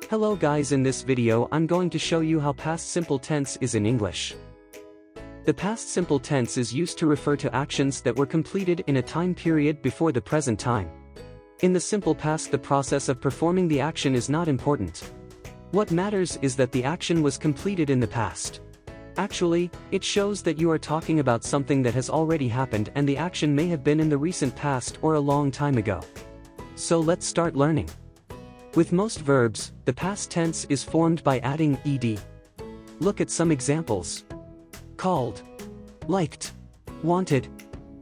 Hello guys, in this video I'm going to show you how past simple tense is in English. The past simple tense is used to refer to actions that were completed in a time period before the present time. In the simple past, the process of performing the action is not important. What matters is that the action was completed in the past. Actually, it shows that you are talking about something that has already happened and the action may have been in the recent past or a long time ago. So let's start learning. With most verbs, the past tense is formed by adding ed. Look at some examples. Called, liked, wanted,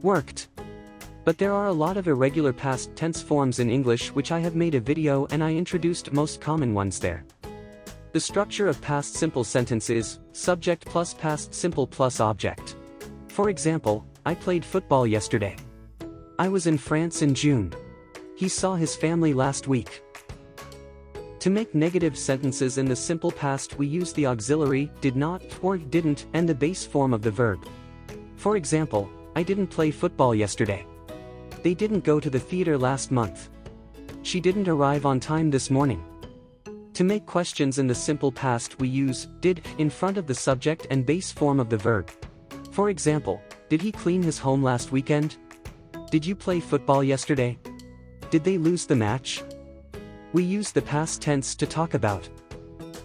worked. But there are a lot of irregular past tense forms in English which I have made a video and I introduced most common ones there. The structure of past simple sentence is subject plus past simple plus object. For example, I played football yesterday. I was in France in June. He saw his family last week. To make negative sentences in the simple past, we use the auxiliary did not or didn't and the base form of the verb. For example, I didn't play football yesterday. They didn't go to the theater last month. She didn't arrive on time this morning. To make questions in the simple past, we use did in front of the subject and base form of the verb. For example, did he clean his home last weekend? Did you play football yesterday? Did they lose the match? We use the past tense to talk about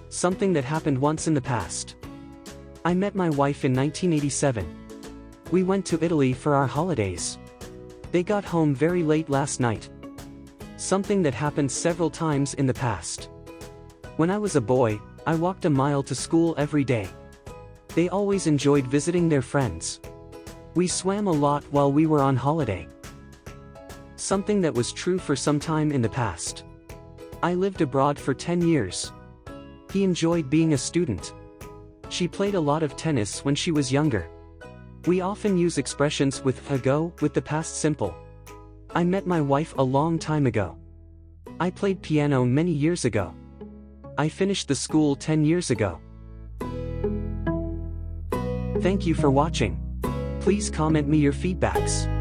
something that happened once in the past. I met my wife in 1987. We went to Italy for our holidays. They got home very late last night. Something that happened several times in the past. When I was a boy, I walked a mile to school every day. They always enjoyed visiting their friends. We swam a lot while we were on holiday. Something that was true for some time in the past. I lived abroad for 10 years. He enjoyed being a student. She played a lot of tennis when she was younger. We often use expressions with ago with the past simple. I met my wife a long time ago. I played piano many years ago. I finished the school 10 years ago. Thank you for watching. Please comment me your feedbacks.